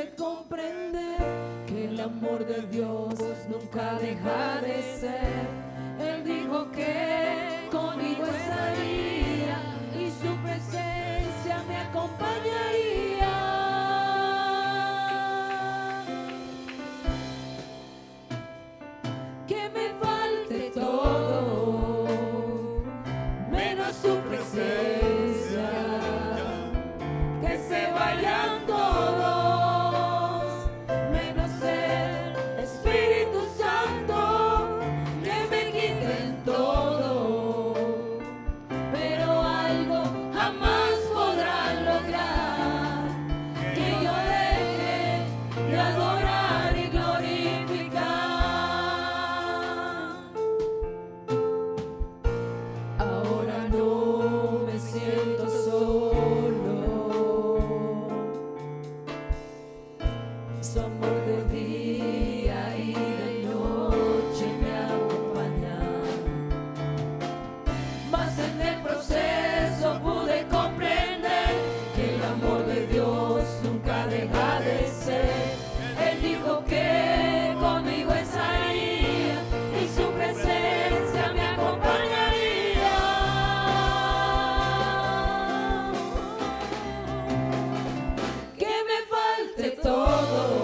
pude comprender que el amor de Dios nunca deja de ser. Él dijo que conmigo estaría y su presencia me acompañaría. Que me falte todo, menos su presencia, que se vayan todos, menos el Espíritu Santo, que me quiten todo, pero algo jamás podrán lograr, que yo deje de adorar y glorificar. Ahora no me siento solo, su amor de día y de noche me acompaña, mas en el proceso pude comprender que el amor de Dios nunca deja de ser. Él dijo que conmigo estaría y su presencia me acompañaría. Que me falte todo,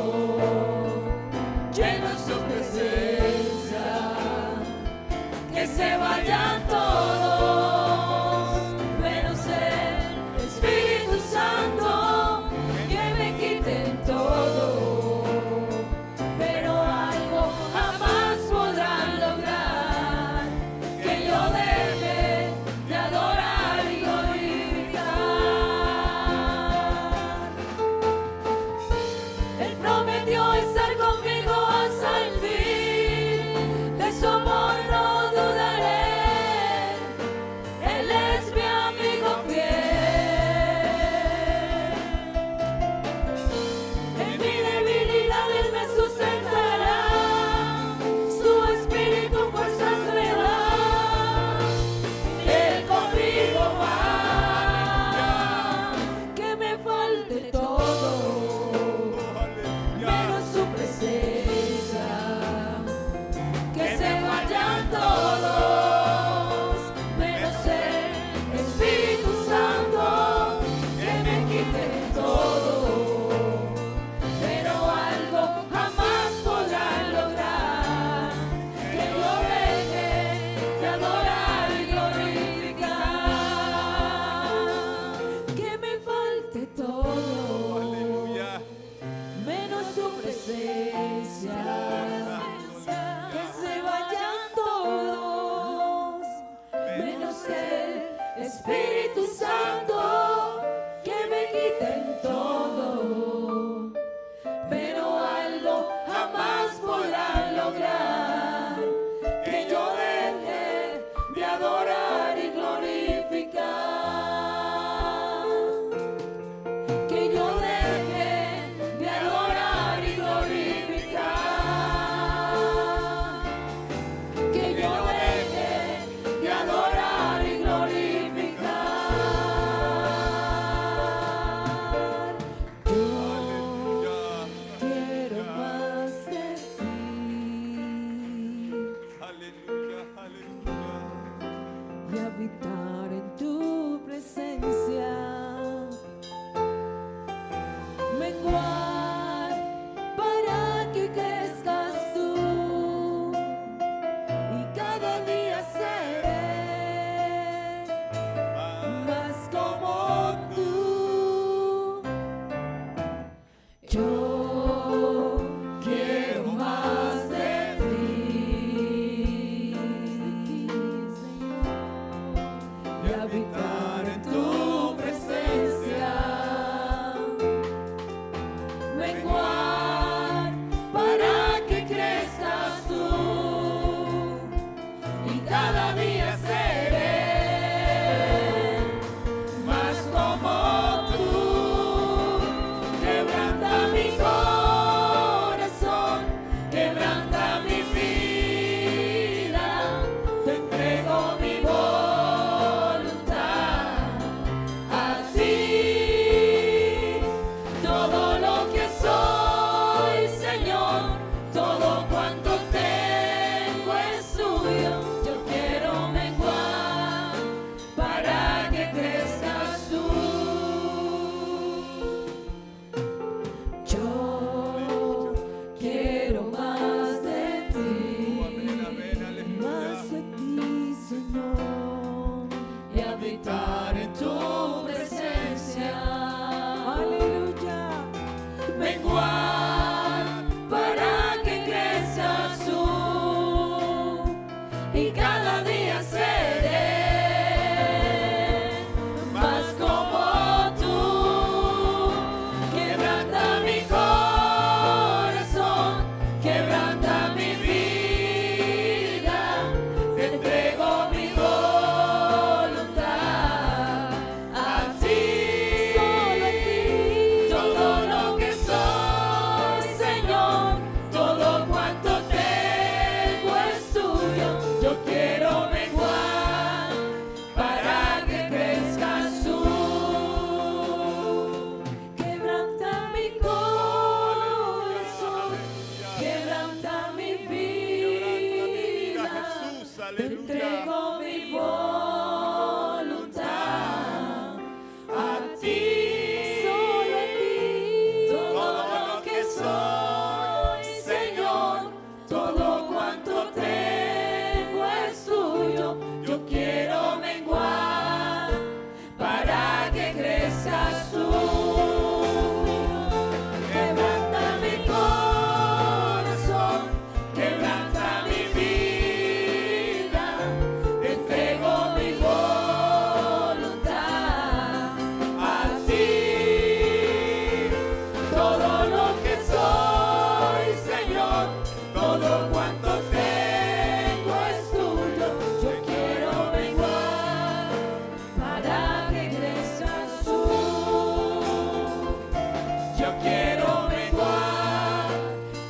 Yo quiero menguar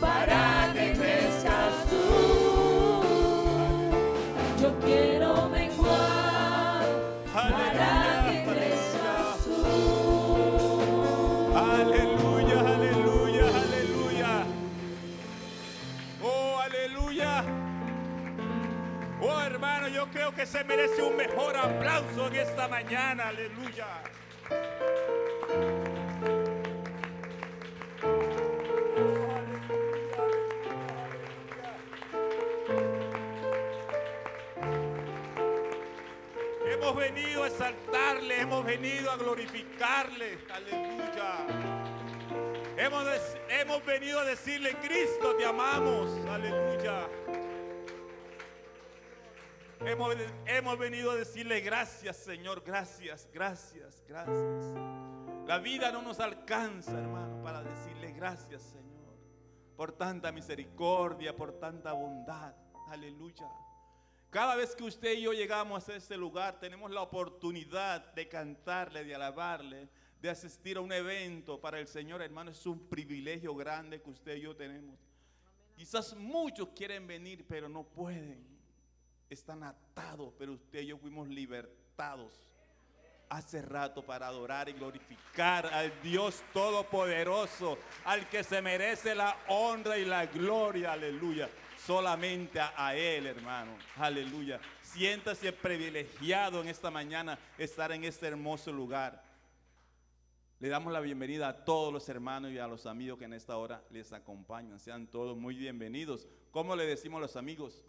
para que crezcas tú. Yo quiero menguar para que crezcas tú. Aleluya, aleluya, aleluya. Oh, aleluya. Oh, hermano, yo creo que se merece un mejor aplauso en esta mañana. Aleluya. Hemos venido a exaltarle, hemos venido a glorificarle. Aleluya. Hemos venido a decirle: Cristo, te amamos. Aleluya. Hemos venido a decirle: gracias, Señor, gracias, gracias, gracias. La vida no nos alcanza, hermano, para decirle gracias, Señor, por tanta misericordia, por tanta bondad. Aleluya. Cada vez que usted y yo llegamos a este lugar, tenemos la oportunidad de cantarle, de alabarle, de asistir a un evento para el Señor, hermano. Es un privilegio grande que usted y yo tenemos. Quizás muchos quieren venir, pero no pueden. Están atados, pero usted y yo fuimos libertados hace rato para adorar y glorificar al Dios Todopoderoso, al que se merece la honra y la gloria. Aleluya. Solamente a Él, hermano. Aleluya. Siéntase privilegiado en esta mañana estar en este hermoso lugar. Le damos la bienvenida a todos los hermanos y a los amigos que en esta hora les acompañan. Sean todos muy bienvenidos. ¿Cómo le decimos a los amigos?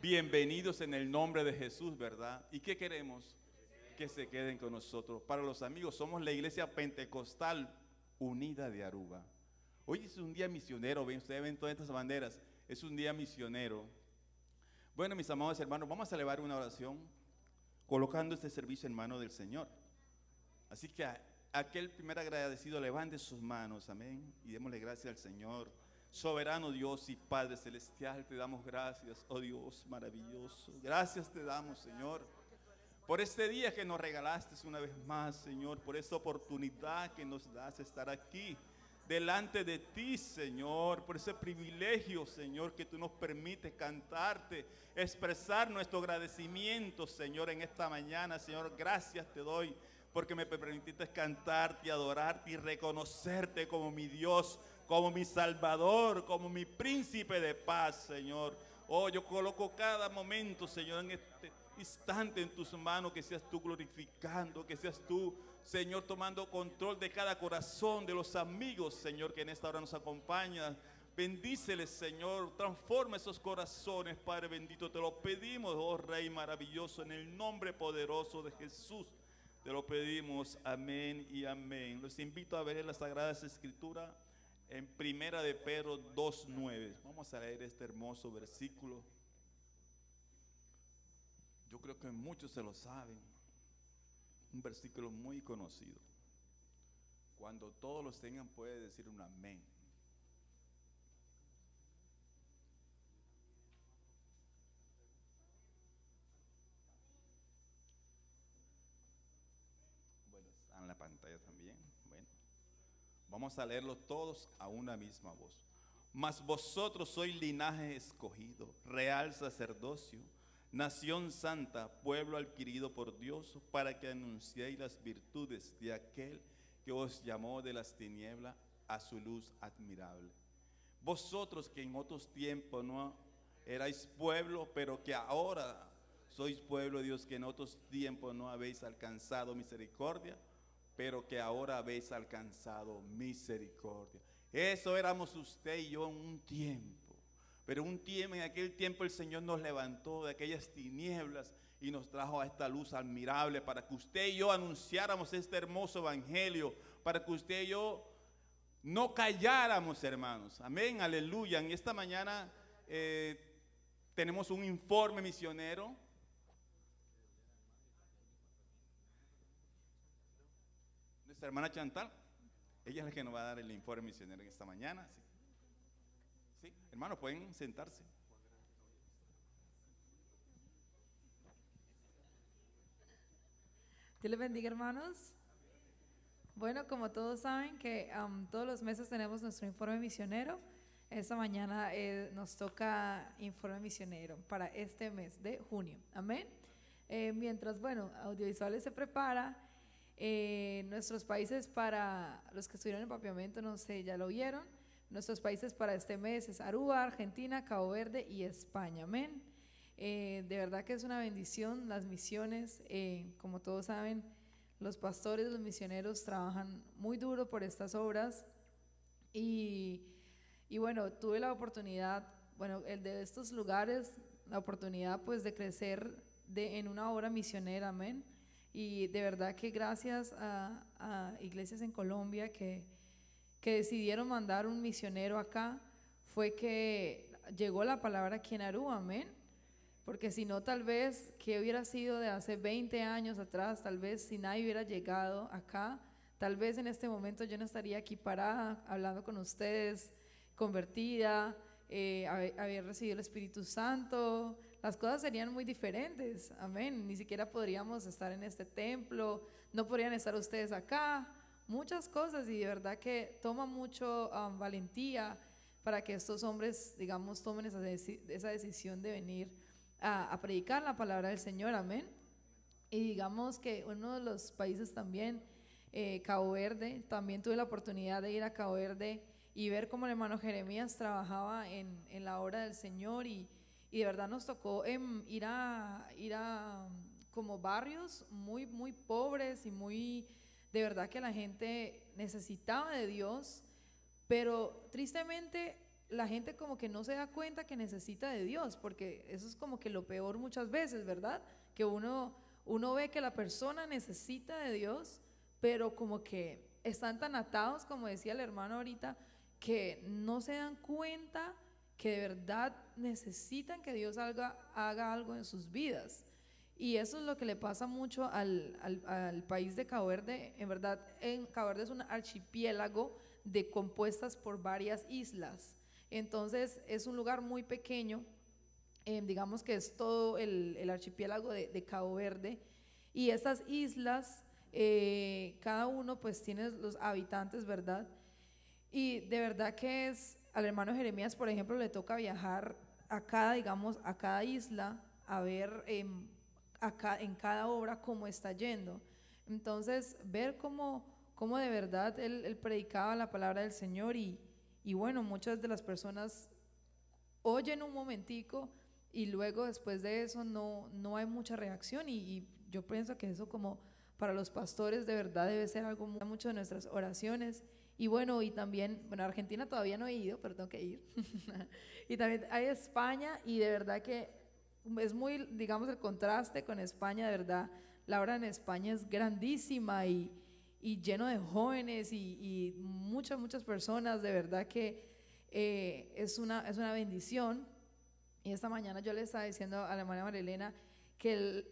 Bienvenidos en el nombre de Jesús, ¿verdad? ¿Y qué queremos? Que se queden con nosotros. Para los amigos, somos la Iglesia Pentecostal Unida de Aruba. Hoy es un día misionero, ven, ustedes ven todas estas banderas. Es un día misionero. Bueno, mis amados hermanos, vamos a elevar una oración colocando este servicio en manos del Señor. Así que aquel primer agradecido levante sus manos, amén, y démosle gracias al Señor. Soberano Dios y Padre Celestial, te damos gracias, oh Dios maravilloso. Gracias te damos, Señor, por este día que nos regalaste una vez más, Señor, por esta oportunidad que nos das de estar aquí delante de ti, Señor, por ese privilegio, Señor, que tú nos permites cantarte, expresar nuestro agradecimiento, Señor, en esta mañana. Señor, gracias te doy porque me permitiste cantarte, adorarte y reconocerte como mi Dios, como mi Salvador, como mi príncipe de paz, Señor. Oh, yo coloco cada momento, Señor, en este instante en tus manos, que seas tú glorificando, que seas tú, Señor, tomando control de cada corazón de los amigos, Señor, que en esta hora nos acompañan. Bendíceles, Señor, transforma esos corazones, Padre bendito, te lo pedimos, oh Rey maravilloso, en el nombre poderoso de Jesús, te lo pedimos, amén y amén. Los invito a ver en las Sagradas Escrituras, en Primera de Pedro 2:9. Vamos a leer este hermoso versículo. Yo creo que muchos se lo saben. Un versículo muy conocido. Cuando todos los tengan, puede decir un amén. Bueno, está en la pantalla también. Bueno, vamos a leerlo todos a una misma voz. Mas vosotros sois linaje escogido, real sacerdocio, nación santa, pueblo adquirido por Dios, para que anunciéis las virtudes de aquel que os llamó de las tinieblas a su luz admirable. Vosotros que en otros tiempos no erais pueblo, pero que ahora sois pueblo de Dios, que en otros tiempos no habéis alcanzado misericordia, pero que ahora habéis alcanzado misericordia. Eso éramos usted y yo en un tiempo. Pero en aquel tiempo el Señor nos levantó de aquellas tinieblas y nos trajo a esta luz admirable para que usted y yo anunciáramos este hermoso evangelio, para que usted y yo no calláramos, hermanos. Amén, aleluya. En esta mañana tenemos un informe misionero. Nuestra hermana Chantal, ella es la que nos va a dar el informe misionero en esta mañana. Sí, hermanos, pueden sentarse. Dios les bendiga, hermanos. Bueno, como todos saben que todos los meses tenemos nuestro informe misionero. Esta mañana nos toca informe misionero para este mes de junio. Amén. Mientras, bueno, Audiovisuales se prepara, nuestros países para los que estuvieron en Papiamento, no sé, ya lo vieron. Nuestros países para este mes es Aruba, Argentina, Cabo Verde y España. Amén. De verdad que es una bendición las misiones. Como todos saben, los pastores, los misioneros trabajan muy duro por estas obras y bueno, tuve la oportunidad, bueno, el de estos lugares, la oportunidad pues de crecer en una obra misionera, amén. Y de verdad que gracias a iglesias en Colombia que decidieron mandar un misionero acá, fue que llegó la palabra aquí en Aruba, amén. Porque si no, tal vez, ¿qué hubiera sido de hace 20 años atrás? Tal vez si nadie hubiera llegado acá, tal vez en este momento yo no estaría aquí parada hablando con ustedes, convertida, haber recibido el Espíritu Santo. Las cosas serían muy diferentes, amén. Ni siquiera podríamos estar en este templo, no podrían estar ustedes acá, muchas cosas, y de verdad que toma mucho valentía para que estos hombres, digamos, tomen esa decisión de venir a predicar la palabra del Señor, amén. Y digamos que uno de los países también, Cabo Verde, también tuve la oportunidad de ir a Cabo Verde y ver cómo el hermano Jeremías trabajaba en la obra del Señor y de verdad nos tocó ir a como barrios muy, muy pobres y muy, de verdad que la gente necesitaba de Dios, pero tristemente la gente como que no se da cuenta que necesita de Dios, porque eso es como que lo peor muchas veces, ¿verdad? Que uno ve que la persona necesita de Dios, pero como que están tan atados, como decía el hermano ahorita, que no se dan cuenta que de verdad necesitan que Dios haga algo en sus vidas. Y eso es lo que le pasa mucho al país de Cabo Verde. En verdad, Cabo Verde es un archipiélago compuestas por varias islas. Entonces es un lugar muy pequeño, digamos que es todo el archipiélago de Cabo Verde, y estas islas, cada uno pues tiene los habitantes, ¿verdad? Y de verdad que al hermano Jeremías, por ejemplo, le toca viajar a cada isla a ver en cada obra cómo está yendo. Entonces ver cómo de verdad él predicaba la palabra del Señor y bueno, muchas de las personas oyen un momentico y luego después de eso no hay mucha reacción y yo pienso que eso como para los pastores de verdad debe ser algo mucho de nuestras oraciones. Y bueno, y también, bueno, a Argentina todavía no he ido, pero tengo que ir. Y también hay España y de verdad que es muy, digamos, el contraste con España, de verdad, la obra en España es grandísima y lleno de jóvenes y muchas personas, de verdad que es una bendición. Y esta mañana yo le estaba diciendo a la hermana Marilena que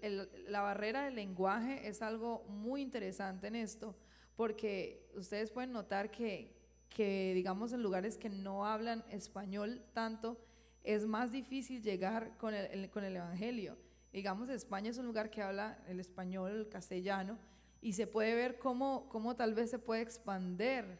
la barrera del lenguaje es algo muy interesante en esto, porque ustedes pueden notar que digamos en lugares que no hablan español tanto, es más difícil llegar con el evangelio. Digamos, España es un lugar que habla el español, el castellano, y se puede ver cómo tal vez se puede expander